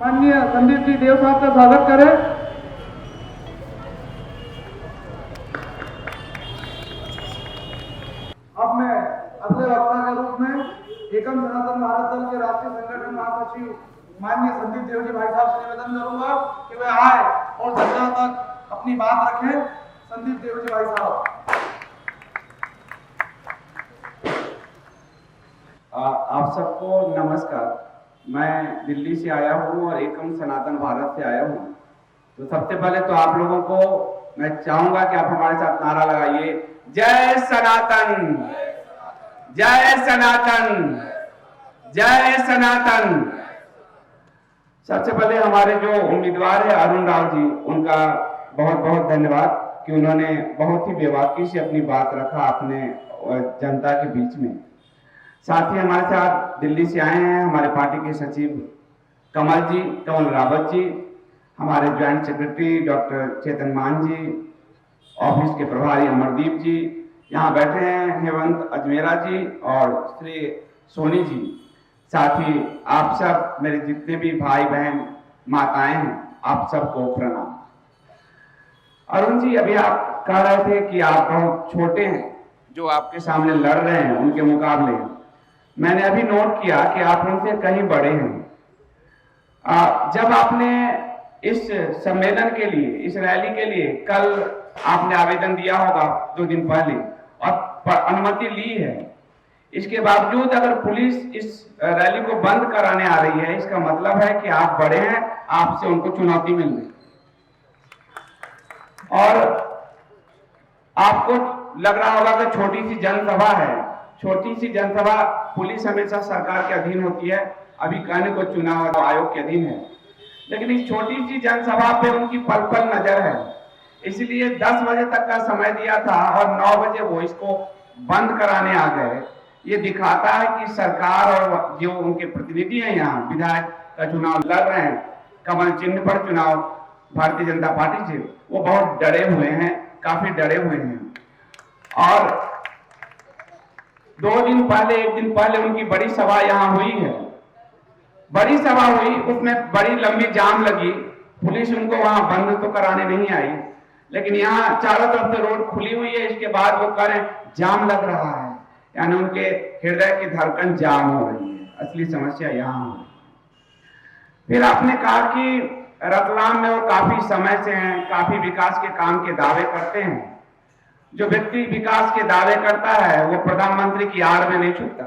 माननीय संदीप जी देव साहब का स्वागत करें। अब मैं अगले वक्ता के रूप में एकम सनातन भारत दल के राष्ट्रीय संगठन महासचिव माननीय संदीप देव जी भाई साहब से निवेदन करूंगा कि वे आए और सदन तक अपनी बात रखें। संदीप देव जी भाई साहब। आप सबको नमस्कार। मैं दिल्ली से आया हूँ और एकम सनातन भारत से आया हूँ। तो सबसे पहले तो आप लोगों को मैं चाहूंगा कि आप हमारे साथ नारा लगाइए, जय सनातन, जय सनातन, जय सनातन। सबसे पहले हमारे जो उम्मीदवार है अरुण राव जी, उनका बहुत बहुत धन्यवाद कि उन्होंने बहुत ही बेबाकी से अपनी बात रखा अपने जनता के बीच में। साथ ही हमारे साथ दिल्ली से आए हैं हमारे पार्टी के सचिव कमल रावत जी, हमारे ज्वाइंट सेक्रेटरी डॉक्टर चेतन मान जी, ऑफिस के प्रभारी अमरदीप जी, यहाँ बैठे हैं हेमंत अजमेरा जी और श्री सोनी जी। साथ ही आप सब मेरे जितने भी भाई बहन माताएं हैं, आप सबको प्रणाम। अरुण जी, अभी आप कह रहे थे कि आप बहुत छोटे हैं, जो आपके सामने लड़ रहे हैं उनके मुकाबले। मैंने अभी नोट किया कि आप उनसे कहीं बड़े हैं। जब आपने इस सम्मेलन के लिए, इस रैली के लिए कल आपने आवेदन दिया होगा 2 दिन पहले और अनुमति ली है, इसके बावजूद अगर पुलिस इस रैली को बंद कराने आ रही है, इसका मतलब है कि आप बड़े हैं, आपसे उनको चुनौती मिल रही। और आपको लग रहा होगा कि छोटी सी जनसभा है। छोटी सी जनसभा, पुलिस हमेशा सरकार के अधीन होती है, अभी कहने को चुनाव आयोग के अधीन है, लेकिन इस छोटी सी जनसभा पे उनकी पल पल नजर है। इसलिए 10 बजे तक का समय दिया था और 9 बजे वो इसको बंद कराने आ गए। ये दिखाता है कि सरकार और जो उनके प्रतिनिधि हैं यहाँ विधायक का चुनाव लड़ रहे हैं, कमल चिन्ह पर चुनाव भारतीय जनता पार्टी से, वो बहुत डरे हुए हैं, काफी डरे हुए हैं। और 2 दिन पहले, 1 दिन पहले उनकी बड़ी सभा यहाँ हुई है। बड़ी सभा हुई, उसमें बड़ी लंबी जाम लगी। पुलिस उनको वहां बंद तो कराने नहीं आई, लेकिन यहाँ चारों तरफ से रोड खुली हुई है। इसके बाद वो कह रहे जाम लग रहा है, यानी उनके हृदय की धड़कन जाम हो रही है। असली समस्या यहाँ हो रही है। फिर आपने कहा कि रतलाम में वो काफी समय से हैं, काफी विकास के काम के दावे करते हैं। जो व्यक्ति विकास के दावे करता है वो प्रधानमंत्री की आड़ में नहीं छुपता,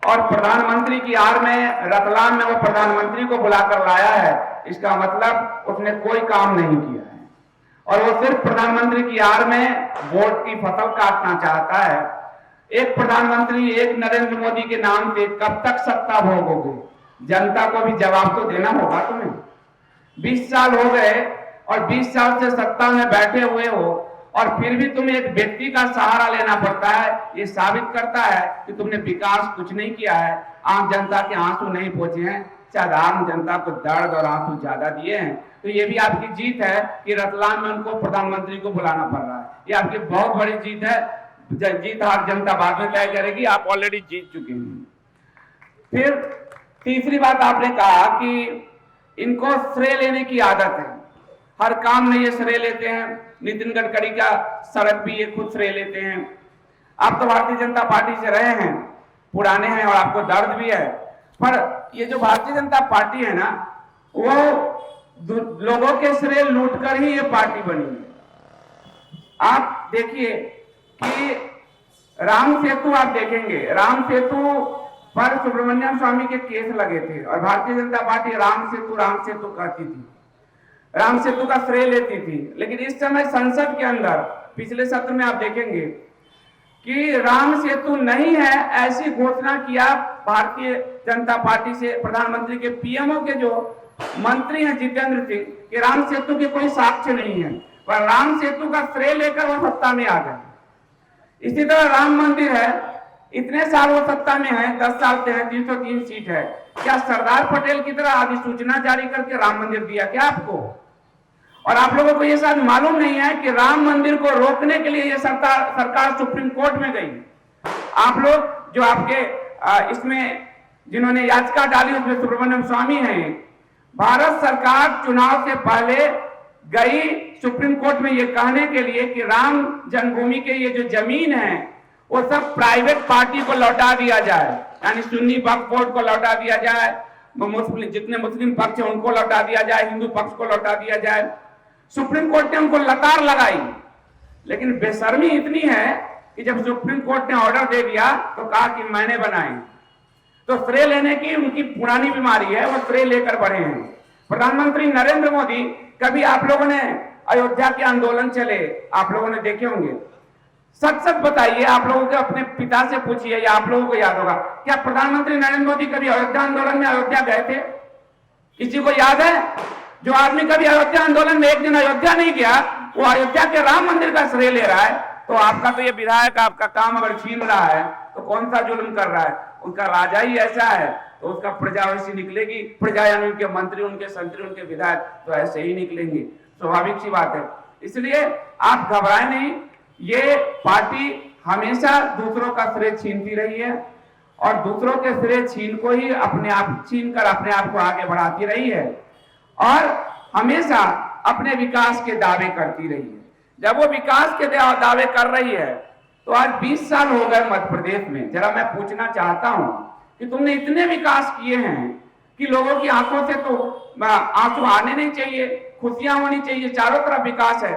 और प्रधानमंत्री की आड़ में रतलाम में वो प्रधानमंत्री को बुलाकर लाया है, इसका मतलब उसने कोई काम नहीं किया है। और वो सिर्फ प्रधानमंत्री की आड़ में वोट की फसल काटना चाहता है। एक प्रधानमंत्री, एक नरेंद्र मोदी के नाम से कब तक सत्ता भोगोगे? जनता को भी जवाब तो देना होगा तुम्हें। 20 साल हो गए और 20 साल से सत्ता में बैठे हुए हो, और फिर भी तुम्हें एक व्यक्ति का सहारा लेना पड़ता है। ये साबित करता है कि तुमने विकास कुछ नहीं किया है, आम जनता के आंसू नहीं पहुंचे हैं, शायद आम जनता को दर्द और आंसू ज्यादा दिए हैं। तो ये भी आपकी जीत है कि रतलाम में उनको प्रधानमंत्री को बुलाना पड़ रहा है। ये आपकी बहुत बड़ी जीत है। जीत हार जनता बाद में तय करेगी, आप ऑलरेडी जीत चुके हैं। फिर तीसरी बात आपने कहा कि इनको श्रेय लेने की आदत है, हर काम में ये श्रेय लेते हैं। नितिन गडकरी का सड़क भी ये खुद श्रेय लेते हैं। आप तो भारतीय जनता पार्टी से रहे हैं, पुराने हैं, और आपको दर्द भी है। पर ये जो भारतीय जनता पार्टी है ना, वो लोगों के श्रेय लूटकर ही ये पार्टी बनी है। आप देखिए कि राम सेतु, आप देखेंगे राम सेतु पर सुब्रमण्यम स्वामी के केस लगे थे, और भारतीय जनता पार्टी राम सेतु कहती थी, राम सेतु का श्रेय लेती थी। लेकिन इस समय संसद के अंदर पिछले सत्र में आप देखेंगे कि राम सेतु नहीं है, ऐसी घोषणा किया भारतीय जनता पार्टी से प्रधानमंत्री के पीएमओ के जो मंत्री हैं जितेंद्र सिंह, कि राम सेतु के कोई साक्ष्य नहीं है, पर राम सेतु का श्रेय लेकर वो सत्ता में आ गए। इसी तरह राम मंदिर है, इतने साल वो सत्ता में है, 10 साल से है, 303 सीट है। क्या सरदार पटेल की तरह अधिसूचना जारी करके राम मंदिर दिया क्या आपको? और आप लोगों को ये शायद मालूम नहीं है कि राम मंदिर को रोकने के लिए ये सरकार सुप्रीम कोर्ट में गई। आप लोग जो आपके इसमें जिन्होंने याचिका डाली उसमें सुब्रमण्यम स्वामी हैं, भारत सरकार चुनाव से पहले गई सुप्रीम कोर्ट में ये कहने के लिए कि राम जन्मभूमि के ये जो जमीन है वो सब प्राइवेट पार्टी को लौटा दिया जाए, यानी सुन्नी वक्फ बोर्ड को लौटा दिया जाए, जितने मुस्लिम पक्ष है उनको लौटा दिया जाए, हिंदू पक्ष को लौटा दिया जाए। सुप्रीम कोर्ट ने उनको लतार लगाई, लेकिन बेशर्मी इतनी है कि जब सुप्रीम कोर्ट ने ऑर्डर दे दिया तो कहा कि मैंने बनाई। तो श्रेय लेने की उनकी पुरानी बीमारी है, वो श्रेय लेकर बढ़े हैं। प्रधानमंत्री नरेंद्र मोदी, कभी आप लोगों ने अयोध्या के आंदोलन चले, आप लोगों ने देखे होंगे, सच सच बताइए, आप लोगों के अपने पिता से पूछिए या आप लोगों को याद होगा, क्या प्रधानमंत्री नरेंद्र मोदी कभी अयोध्या आंदोलन में अयोध्या गए थे? किसी को याद है? जो आदमी कभी अयोध्या आंदोलन में एक दिन अयोध्या नहीं गया, वो अयोध्या के राम मंदिर का श्रेय ले रहा है। तो आपका तो ये विधायक आपका काम अगर छीन रहा है तो कौन सा जुल्म कर रहा है? उनका राजा ही ऐसा है तो उसका प्रजा वैसी निकलेगी। प्रजा यानी उनके मंत्री, उनके संतरी, उनके विधायक तो ऐसे ही निकलेंगे, स्वाभाविक सी बात है। इसलिए आप घबराए नहीं, ये पार्टी हमेशा दूसरों का श्रेय छीनती रही है और दूसरों के श्रेय छीन को ही अपने आप छीन कर अपने आप को आगे बढ़ाती रही है और हमेशा अपने विकास के दावे करती रही है। जब वो विकास के दावे कर रही है तो आज 20 साल हो गए मध्य प्रदेश में। जरा मैं पूछना चाहता हूं कि तुमने इतने विकास किए हैं कि लोगों की आंखों से तो आंसू आने नहीं चाहिए, खुशियां होनी चाहिए, चारों तरफ विकास है,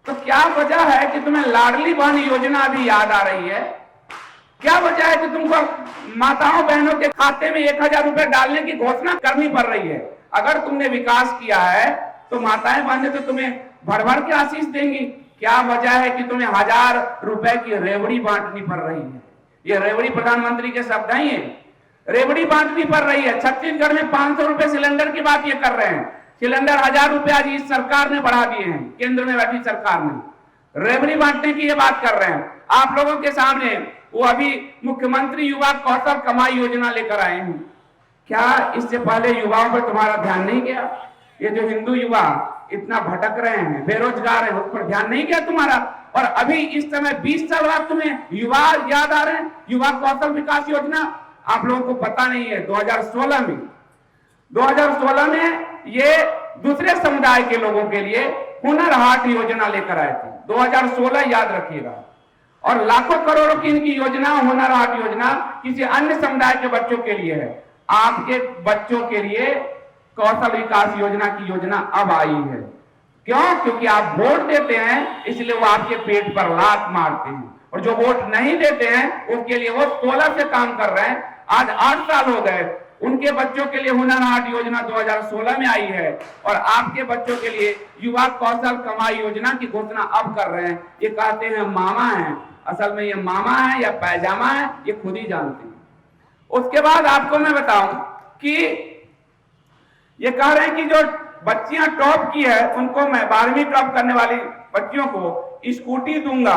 तो क्या वजह है कि तुम्हें लाडली बहन योजना अभी याद आ रही है? क्या वजह है कि तुमको माताओं बहनों के खाते में 1000 रुपए डालने की घोषणा करनी पड़ रही है? अगर तुमने विकास किया है तो माताएं बहनें तो तुम्हें भर भर के आशीष देंगी। क्या वजह है कि तुम्हें 1000 रुपए की रेवड़ी बांटनी पड़ रही है? ये रेवड़ी प्रधानमंत्री के शब्द नहीं है, रेवड़ी बांटनी पड़ रही है। छत्तीसगढ़ में 500 रुपए सिलेंडर की बात ये कर रहे हैं, सिलेंडर 1000 रुपए आज इस सरकार ने बढ़ा दिए हैं, केंद्र में बैठी सरकार ने रेवड़ी बांटने की ये बात कर रहे हैं। आप लोगों के सामने वो अभी मुख्यमंत्री युवा कौशल कमाई योजना लेकर आए हैं। क्या इससे पहले युवाओं पर तुम्हारा ध्यान नहीं गया? ये जो हिंदू युवा इतना भटक रहे हैं, बेरोजगार हैं, उस पर ध्यान नहीं गया तुम्हारा? और अभी इस समय 20 साल बाद तुम्हें युवा याद आ रहे हैं? युवा कौशल विकास योजना आप लोगों को पता नहीं है, 2016 में ये दूसरे समुदाय के लोगों के लिए हुनर हाट योजना लेकर आए थे। 2016 याद रखिएगा। और लाखों करोड़ों की इनकी योजना, हुनर हाट योजना, किसी अन्य समुदाय के बच्चों के लिए है। आपके बच्चों के लिए कौशल विकास योजना की योजना अब आई है। क्यों? क्योंकि आप वोट देते हैं, इसलिए वो आपके पेट पर लात मारते हैं, और जो वोट नहीं देते हैं उसके लिए वो 16 से काम कर रहे हैं। आज 8 साल हो गए, उनके बच्चों के लिए हुनर हाट योजना 2016 में आई है और आपके बच्चों के लिए युवा कौशल कमाई योजना की घोषणा अब कर रहे हैं। ये कहते हैं मामा है, असल में ये मामा है या पैजामा है, ये खुद ही जानते हैं। उसके बाद आपको मैं बताऊं कि ये कह रहे हैं कि जो बच्चियां टॉप की है उनको मैं 12वीं टॉप करने वाली बच्चियों को स्कूटी दूंगा।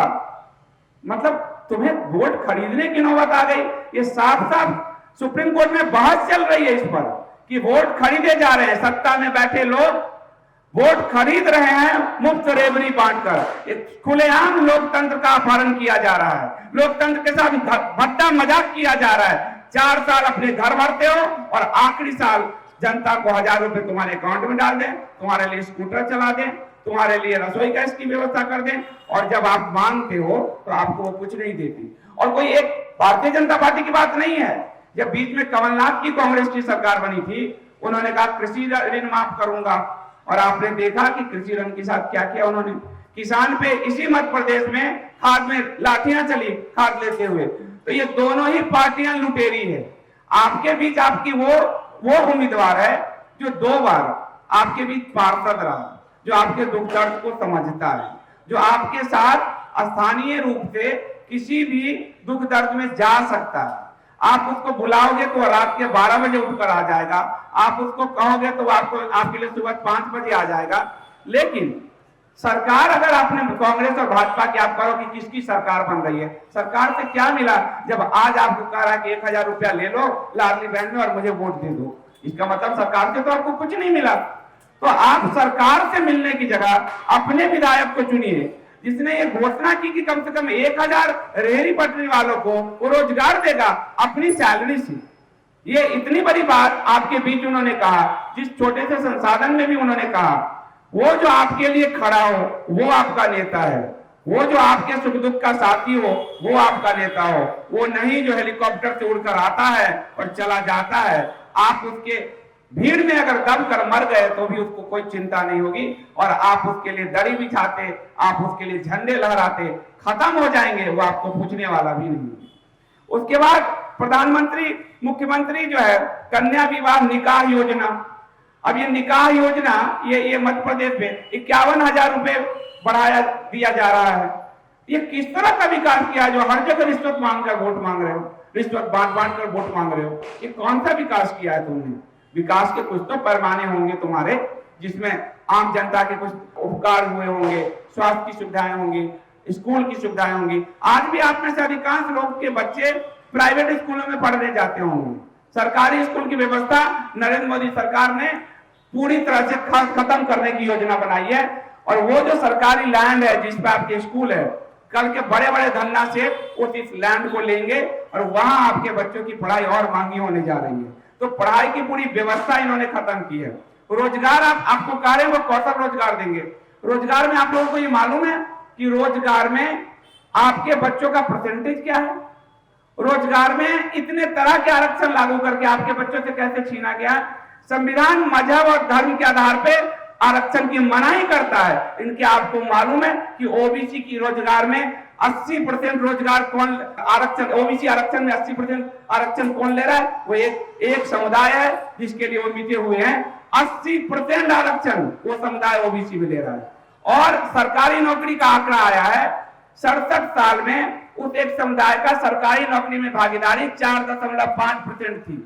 मतलब तुम्हें वोट खरीदने की नौबत आ गई। ये साफ साफ सुप्रीम कोर्ट में बहस चल रही है इस पर कि वोट खरीदे जा रहे हैं। सत्ता में बैठे लोग वोट खरीद रहे हैं मुफ्त रेवड़ी बांटकर। खुलेआम लोकतंत्र का अपहरण किया जा रहा है, लोकतंत्र के साथ भद्दा मजाक किया जा रहा है। 4 साल अपने घर भरते हो और आखिरी साल जनता को 1000 रुपए तुम्हारे अकाउंट में डाल दें, तुम्हारे लिए स्कूटर चला दें, तुम्हारे लिए रसोई गैस की व्यवस्था कर दें, और जब आप मांगते हो तो आपको वो कुछ नहीं देती। और कोई एक भारतीय जनता पार्टी की बात नहीं है। जब बीच में कमलनाथ की कांग्रेस की सरकार बनी थी, उन्होंने कहा कृषि ऋण माफ करूंगा, और आपने देखा कि कृषि ऋण के साथ क्या किया उन्होंने। किसान पे इसी मध्य प्रदेश में खाद में लाठियां चली खाद लेते हुए। तो ये दोनों ही पार्टियां लुटेरी है। आपके बीच आपकी वो उम्मीदवार है जो 2 बार आपके बीच पार्षद रहा, जो आपके दुख दर्द को समझता है, जो आपके साथ स्थानीय रूप से किसी भी दुख दर्द में जा सकता है। आप उसको बुलाओगे तो रात के 12 बजे उठकर आ जाएगा, आप उसको कहोगे तो आपके लिए सुबह 5 बजे आ जाएगा। लेकिन सरकार अगर आपने कांग्रेस और भाजपा की आप कहो कि किसकी सरकार बन रही है, सरकार से क्या मिला जब आज आपको कह रहा है कि 1000 रुपया ले लो लाडली बहन में और मुझे वोट दे दो? इसका मतलब सरकार से तो आपको कुछ नहीं मिला। तो आप सरकार से मिलने की जगह अपने विधायक को चुनिए जिसने ये घोषणा की कि कम से कम 1000 रेहड़ी पटरी वालों को वो रोजगार देगा अपनी सैलरी से। ये इतनी बड़ी बात आपके बीच उन्होंने कहा, जिस छोटे से संसाधन में भी उन्होंने कहा, वो जो आपके लिए खड़ा हो वो आपका नेता है, वो जो आपके सुख दुख का साथी हो वो आपका नेता हो, वो नहीं जो हेलीकॉप्टर से उड़कर आता है और चला जाता है। आप उसके भीड़ में अगर दब कर मर गए तो भी उसको कोई चिंता नहीं होगी, और आप उसके लिए दड़ी बिछाते, आप उसके लिए झंडे लहराते, खत्म हो जाएंगे, वो आपको पूछने वाला भी नहीं। उसके बाद प्रधानमंत्री मुख्यमंत्री जो है कन्या विवाह निकाह योजना, अब ये निकाह योजना ये मध्य प्रदेश में 51,000 रुपए बढ़ाया दिया जा रहा है। ये किस तरह का विकास किया जो हर जगह रिश्वत मांगकर वोट मांग रहे हो, रिश्वत बांट कर वोट मांग रहे हो, ये कौन सा विकास किया है तुमने? विकास के कुछ तो पैमाने होंगे तुम्हारे, जिसमें आम जनता के कुछ उपकार हुए होंगे, स्वास्थ्य की सुविधाएं होंगी, स्कूल की सुविधाएं होंगी। आज भी आप में से अधिकांश लोग के बच्चे प्राइवेट स्कूलों में पढ़ने जाते होंगे। सरकारी स्कूल की व्यवस्था नरेंद्र मोदी सरकार ने पूरी तरह से खत्म करने की योजना बनाई है, और वो जो सरकारी लैंड है जिस पे आपके स्कूल है, कल के बड़े बड़े धन्ना से उस इस लैंड को लेंगे और वहां आपके बच्चों की पढ़ाई और महंगी होने जा रही है। तो पढ़ाई की पूरी व्यवस्था इन्होंने खत्म की है। रोजगार आपको कह रहे हैं वो कौशल रोजगार देंगे। रोजगार में आप लोगों को ये मालूम है कि रोजगार में आपके बच्चों का परसेंटेज क्या है? रोजगार में इतने तरह के आरक्षण लागू करके आपके बच्चों से कैसे छीना गया? संविधान मजहब और धर्म के आधार पर आरक्षण की मनाही करता है। इनके आपको मालूम है कि ओबीसी की रोजगार में 80% रोजगार कौन आरक्षण, ओबीसी आरक्षण में 80% आरक्षण कौन ले रहा है? वो एक समुदाय है जिसके लिए वो मिटे हुए हैं। 80% आरक्षण वो समुदाय ओबीसी में ले रहा है। और सरकारी नौकरी का आंकड़ा आया है 67 साल में उस एक समुदाय का सरकारी नौकरी में भागीदारी 4.5% थी।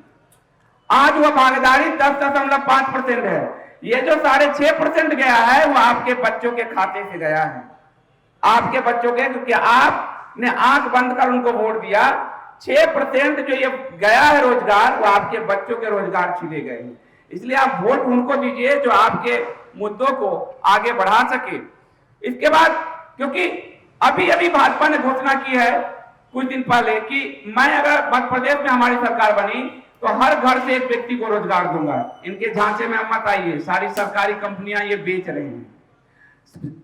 आज वो भागीदारी 10.5% है। ये जो 6.5% गया है वो आपके बच्चों के खाते से गया है, आपके बच्चों के, क्योंकि आपने आंख बंद कर उनको वोट दिया। 6% जो ये गया है रोजगार, वो आपके बच्चों के रोजगार छीने गए। इसलिए आप वोट उनको दीजिए जो आपके मुद्दों को आगे बढ़ा सके। इसके बाद क्योंकि अभी भाजपा ने घोषणा की है कुछ दिन पहले कि मैं अगर मध्य प्रदेश में हमारी सरकार बनी तो हर घर से एक व्यक्ति को रोजगार दूंगा। इनके झांसे में मत आइए, सारी सरकारी कंपनियां ये बेच रहे हैं,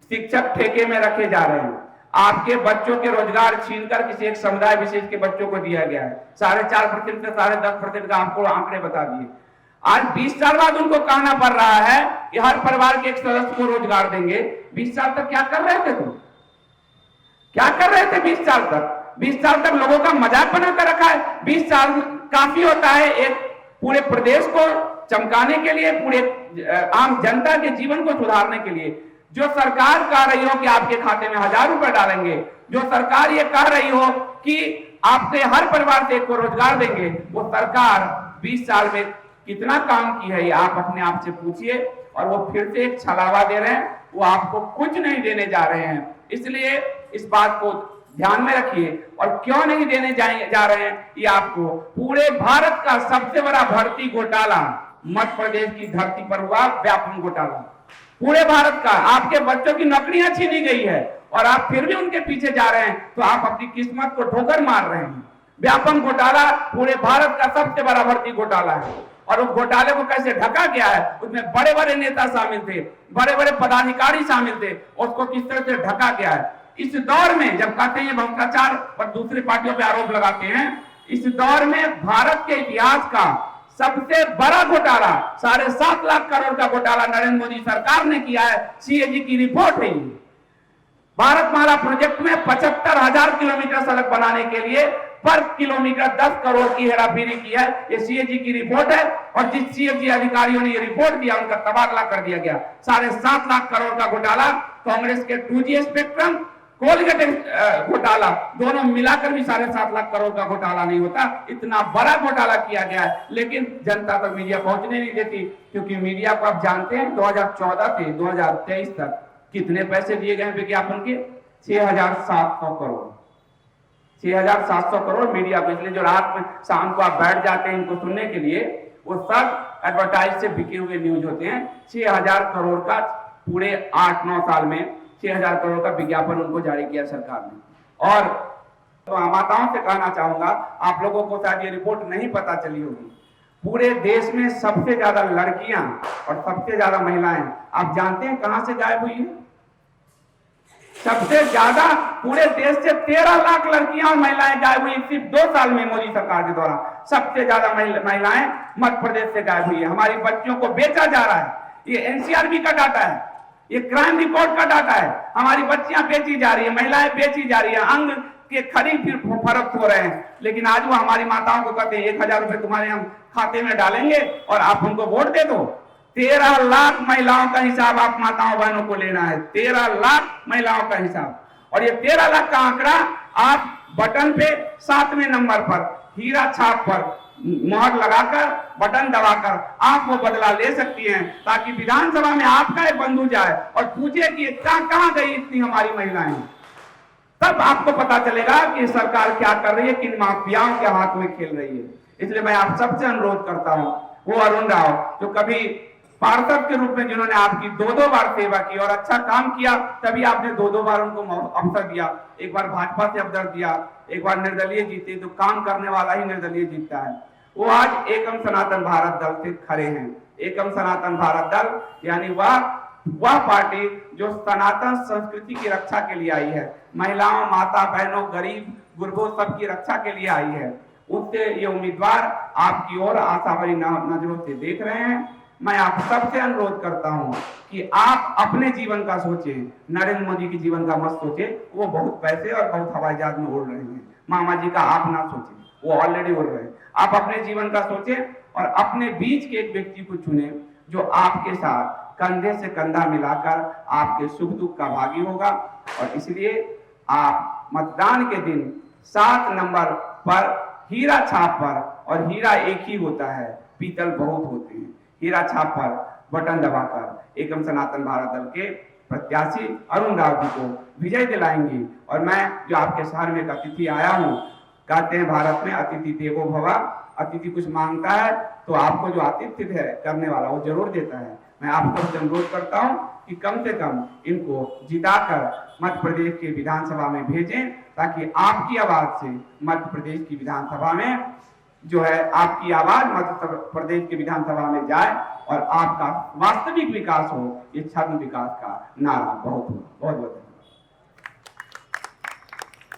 शिक्षक ठेके में रखे जा रहे हैं, आपके बच्चों के रोजगार छीनकर किसी एक समुदाय विशेष के बच्चों को दिया गया है। 4.5% से 10.5% का आपको आंकड़े बता दिए। आज 20 साल बाद उनको कहना पड़ रहा है कि हर परिवार के एक सदस्य को रोजगार देंगे। 20 साल तक क्या कर रहे थे तुम? क्या कर रहे थे 20 साल तक? 20 साल तक लोगों का मजाक बनाकर रखा है। 20 साल काफी होता है एक पूरे प्रदेश को चमकाने के लिए, पूरे आम जनता के जीवन को सुधारने के लिए। जो सरकार कह रही हो कि आपके खाते में 1,000 रुपए डालेंगे, जो सरकार ये कह रही हो कि आपके हर परिवार से एक को रोजगार देंगे, वो सरकार 20 साल में कितना काम की है ये आप अपने आप से पूछिए। और वो फिर से एक छलावा दे रहे हैं, वो आपको कुछ नहीं देने जा रहे हैं। इसलिए इस बात को ध्यान में रखिए। और क्यों नहीं देने जा रहे हैं ये आपको, पूरे भारत का सबसे बड़ा भर्ती घोटाला मध्य प्रदेश की धरती पर हुआ, व्यापम घोटाला। पूरे भारत का आपके बच्चों की नौकरियां छीनी गई है और आप फिर भी उनके पीछे जा रहे हैं, तो आप अपनी किस्मत को ठोकर मार रहे हैं। व्यापम घोटाला पूरे भारत का सबसे बड़ा भर्ती घोटाला है। और उस घोटाले को कैसे ढका गया है, उसमें बड़े बड़े नेता शामिल थे, बड़े बड़े पदाधिकारी शामिल थे, उसको किस तरह से ढका गया है। इस दौर में जब कहते हैं भ्रष्टाचार और दूसरी पार्टियों पर आरोप लगाते हैं, इस दौर में भारत के इतिहास का सबसे बड़ा घोटाला 7.5 लाख करोड़ का घोटाला नरेंद्र मोदी सरकार ने किया है। सीएजी की रिपोर्ट है। भारतमाला प्रोजेक्ट में 75,000 किलोमीटर सड़क बनाने के लिए पर किलोमीटर 10 करोड़ की हेराफेरी की है। ये सीएजी की रिपोर्ट है। और जिस सीएजी अधिकारियों ने ये रिपोर्ट दिया उनका तबादला कर दिया गया। 7.5 लाख करोड़ का घोटाला, कांग्रेस के 2G स्पेक्ट्रम, कोलगेट घोटाला, दोनों मिलाकर भी 7.5 लाख करोड़ का घोटाला नहीं होता। इतना बड़ा घोटाला किया गया है, लेकिन जनता तक मीडिया पहुंचने नहीं देती, क्योंकि मीडिया को आप जानते हैं 2014 से 2023 तक कितने पैसे दिए गए विज्ञापन के? 6,700 करोड़। 6,700 करोड़ मीडिया को। इसलिए जो रात में शाम को आप बैठ जाते हैं इनको सुनने के लिए, वो सब एडवर्टाइज से बिके हुए न्यूज होते हैं। 6,000 करोड़ का पूरे 8-9 साल में 6,000 करोड़ का विज्ञापन उनको जारी किया सरकार ने। और तो माताओं से कहना चाहूंगा, आप लोगों को शायद ये रिपोर्ट नहीं पता चली होगी, पूरे देश में सबसे ज्यादा लड़कियां और सबसे ज्यादा महिलाएं, आप जानते हैं कहां से गायब हुई है? सबसे ज्यादा पूरे देश से 13 लाख लड़कियां और महिलाएं गायब हुई सिर्फ 2 साल में मोदी सरकार के दौरान। सबसे ज्यादा महिलाएं मध्य प्रदेश से गायब हुई है। हमारी बच्चियों को बेचा जा रहा है, ये एनसीआरबी का डाटा है, ये क्राइम रिपोर्ट का डाटा है। हमारी बच्चियां बेची जा रही है, महिलाएं बेची जा रही है, अंग के खरीद फरोख्त हो रहे हैं। लेकिन आज वो हमारी माताओं को कहते हैं 1000 रुपए तुम्हारे हम खाते में डालेंगे और आप हमको वोट दे दो। 13 लाख महिलाओं का हिसाब आप माताओं बहनों को लेना है, 13 लाख महिलाओं का हिसाब। और ये 13 लाख का आंकड़ा आप बटन पे 7वें नंबर पर हीरा छाप पर मोहर लगाकर बटन दबाकर आप वो बदला ले सकती हैं, ताकि विधानसभा में आपका एक बंधु जाए और पूछे कि कहां गई इतनी हमारी महिलाएं। तब आपको पता चलेगा कि सरकार क्या कर रही है, किन माफियाओं के हाथ में खेल रही है। इसलिए मैं आप सबसे अनुरोध करता हूं, वो अरुण राव जो कभी पार्षद के रूप में जिन्होंने आपकी 2-2 बार सेवा की और अच्छा काम किया, तभी आपने 2-2 बार उनको अवसर दिया। एक बार भाजपा से अवसर दिया, एक बार निर्दलीय जीते, तो काम करने वाला ही निर्दलीय जीतता है। वो आज एकम सनातन भारत दल से खड़े हैं। एकम सनातन भारत दल यानी वह पार्टी जो सनातन संस्कृति की रक्षा के लिए आई है, महिलाओं, माता बहनों, गरीब गुरबों सबकी रक्षा के लिए आई है। उससे ये उम्मीदवार आपकी ओर आशाभरी नजरों से देख रहे हैं। मैं आप सबसे अनुरोध करता हूं कि आप अपने जीवन का सोचें, नरेंद्र मोदी के जीवन का मत सोचें। वो बहुत पैसे और बहुत हवाई जहाज में उड़ रहे हैं, मामा जी का आप ना सोचें, वो ऑलरेडी उड़ रहे हैं। आप अपने जीवन का सोचें और अपने बीच के एक व्यक्ति को चुने जो आपके साथ कंधे से कंधा मिलाकर आपके सुख दुख का भागी होगा। और इसलिए आप मतदान के दिन 7 नंबर पर हीरा छाप पर, और हीरा एक ही होता है, पीतल बहुत होते हैं, हीरा छाप पर बटन दबाकर एकम सनातन भारत दल के प्रत्याशी अरुण राव जी को विजय दिलाएंगी। और मैं जो आपके शहर में एक अतिथि आया हूँ, कहते हैं भारत में अतिथि देवो भव, अतिथि कुछ मांगता है तो आपको जो आतिथ्य करने वाला वो जरूर देता है। मैं आप सबसे अनुरोध करता हूं कि कम से कम इनको जिताकर मध्य प्रदेश के विधानसभा में भेजें, ताकि आपकी आवाज से मध्य प्रदेश की विधानसभा में जो है आपकी आवाज मध्य प्रदेश की विधानसभा में जाए और आपका वास्तविक विकास हो, ये छद्म विकास का नारा बहुत बहुत